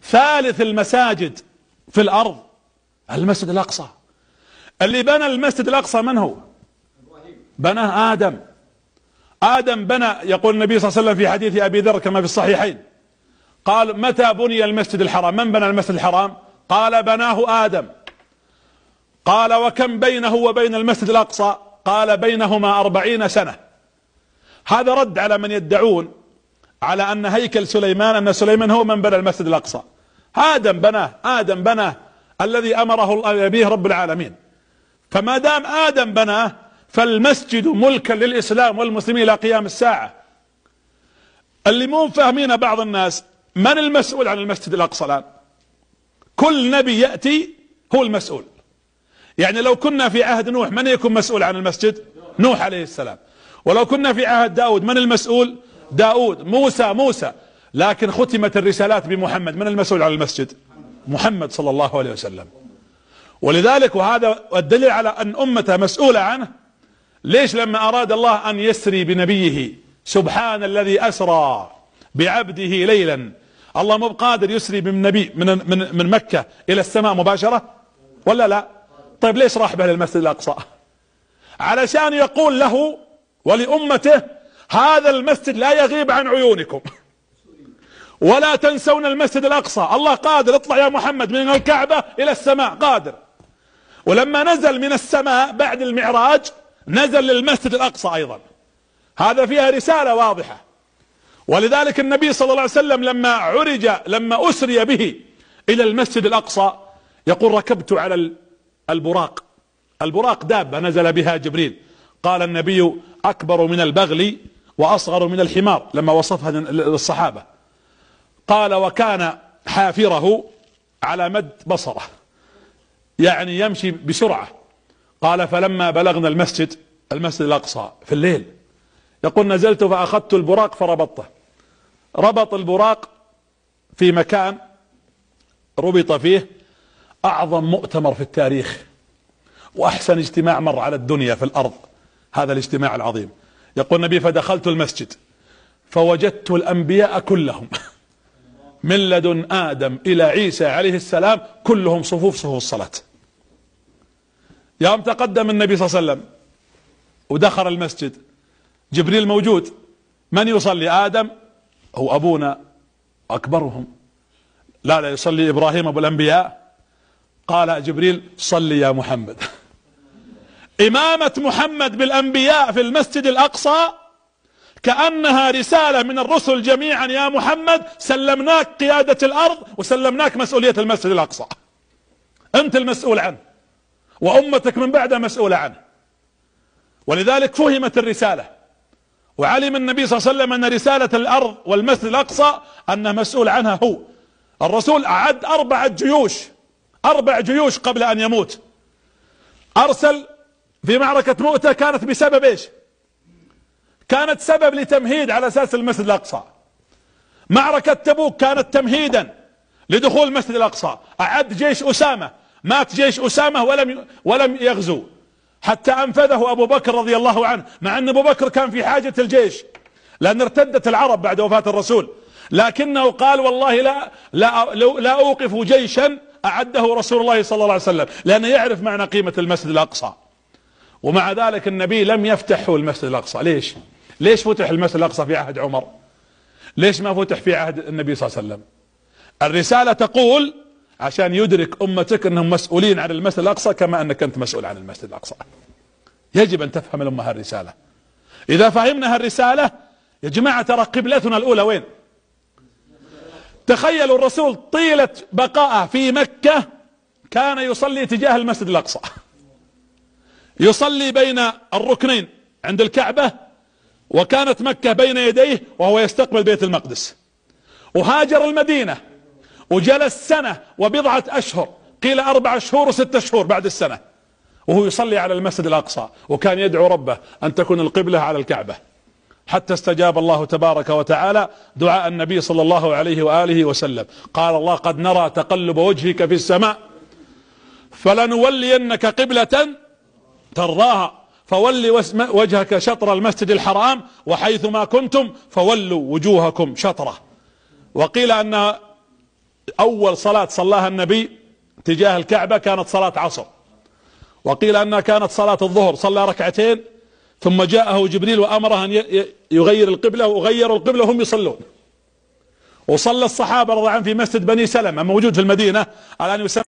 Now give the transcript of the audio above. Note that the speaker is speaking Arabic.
ثالث المساجد في الأرض المسجد الأقصى. اللي بنى المسجد الأقصى من هو؟ بناه آدم. آدم بنى، يقول النبي صلى الله عليه وسلم في حديث أبي ذر كما في الصحيحين، قال: متى بني المسجد الحرام؟ من بنى المسجد الحرام؟ قال: بناه آدم. قال: وكم بينه وبين المسجد الأقصى؟ قال: بينهما 40 سنة. هذا رد على من يدعون على أن هيكل سليمان، أن سليمان هو من بنى المسجد الأقصى. آدم بناه الذي أمره به رب العالمين. فما دام آدم بناه فالمسجد ملكا للإسلام والمسلمين إلى قيام الساعة. اللي مو فاهمين بعض الناس، من المسؤول عن المسجد الأقصى الآن؟ كل نبي يأتي هو المسؤول. يعني لو كنا في عهد نوح، من يكون مسؤول عن المسجد؟ نوح عليه السلام. ولو كنا في عهد داود، من المسؤول؟ داود. موسى. لكن ختمت الرسالات بمحمد، من المسؤول عن المسجد؟ محمد صلى الله عليه وسلم. ولذلك وهذا الدليل على أن أمته مسؤولة عنه. ليش لما أراد الله أن يسري بنبيه، سبحان الذي أسرى بعبده ليلا، الله مو بقادر يسري بالنبي من مكة إلى السماء مباشرة ولا لا؟ طيب ليش راح به للمسجد الأقصى؟ علشان يقول له ولأمته: هذا المسجد لا يغيب عن عيونكم، ولا تنسون المسجد الأقصى. الله قادر، اطلع يا محمد من الكعبة إلى السماء، قادر. ولما نزل من السماء بعد المعراج نزل للمسجد الأقصى أيضا. هذا فيها رسالة واضحة. ولذلك النبي صلى الله عليه وسلم لما أسري به إلى المسجد الأقصى يقول: ركبت على البراق دابة نزل بها جبريل. قال النبي: أكبر من البغل وأصغر من الحمار، لما وصفها للصحابة. قال: وكان حافره على مد بصره، يعني يمشي بسرعة. قال: فلما بلغنا المسجد الأقصى في الليل، يقول: نزلت فأخذت البراق فربطته. ربط البراق في مكان ربط فيه أعظم مؤتمر في التاريخ وأحسن اجتماع مر على الدنيا في الأرض، هذا الاجتماع العظيم. يقول النبي: فدخلت المسجد فوجدت الأنبياء كلهم من لدن آدم إلى عيسى عليه السلام كلهم صفوف الصلاة. يوم تقدم النبي صلى الله عليه وسلم ودخل المسجد، جبريل موجود. من يصلي؟ آدم، هو أبونا أكبرهم. لا يصلي إبراهيم أبو الأنبياء. قال جبريل: صلي يا محمد. إمامة محمد بالأنبياء في المسجد الأقصى كأنها رسالة من الرسل جميعا: يا محمد سلمناك قيادة الأرض وسلمناك مسؤولية المسجد الأقصى، أنت المسؤول عنه وأمتك من بعدها مسؤولة عنه. ولذلك فهمت الرسالة، وعلم النبي صلى الله عليه وسلم أن رسالة الأرض والمسجد الأقصى أنه مسؤول عنها هو. الرسول أعد 4 جيوش قبل أن يموت. أرسل في معركة مؤتة، كانت بسبب إيش؟ كانت سبب لتمهيد على أساس المسجد الأقصى. معركة تبوك كانت تمهيدا لدخول المسجد الأقصى. أعد جيش أسامة، مات جيش أسامة ولم يغزو حتى أنفذه أبو بكر رضي الله عنه، مع أن أبو بكر كان في حاجة الجيش لأن ارتدت العرب بعد وفاة الرسول، لكنه قال: والله لا أوقف جيشا أعده رسول الله صلى الله عليه وسلم، لأنه يعرف معنى قيمة المسجد الأقصى. ومع ذلك النبي لم يفتحه المسجد الأقصى. ليش فتح المسجد الأقصى في عهد عمر؟ ليش ما فتح في عهد النبي صلى الله عليه وسلم؟ الرسالة تقول عشان يدرك أمتك أنهم مسؤولين عن المسجد الأقصى كما أنك أنت مسؤول عن المسجد الأقصى. يجب أن تفهم الأمة هالرسالة. إذا فهمنا هالرسالة يا جماعة، ترى قبلتنا الأولى وين؟ تخيلوا الرسول طيلة بقاءه في مكة كان يصلي تجاه المسجد الأقصى، يصلي بين الركنين عند الكعبة، وكانت مكة بين يديه وهو يستقبل بيت المقدس. وهاجر المدينة وجلس 1 وبضعة أشهر، قيل 4 شهور و6 شهور بعد السنة، وهو يصلي على المسجد الأقصى، وكان يدعو ربه أن تكون القبلة على الكعبة، حتى استجاب الله تبارك وتعالى دعاء النبي صلى الله عليه وآله وسلم. قال الله: قد نرى تقلب وجهك في السماء فلنولينك قبلة ترضاها فولي وجهك شطر المسجد الحرام وحيثما كنتم فولوا وجوهكم شطره. وقيل أن أول صلاة صلاها النبي تجاه الكعبة كانت صلاة عصر، وقيل أنها كانت صلاة الظهر، صلى ركعتين ثم جاءه جبريل وأمره أن يغير القبلة، وغيروا القبلة وهم يصلون. وصلى الصحابة رضي الله عنهم في مسجد بني سلمة موجود في المدينة الآن يسمى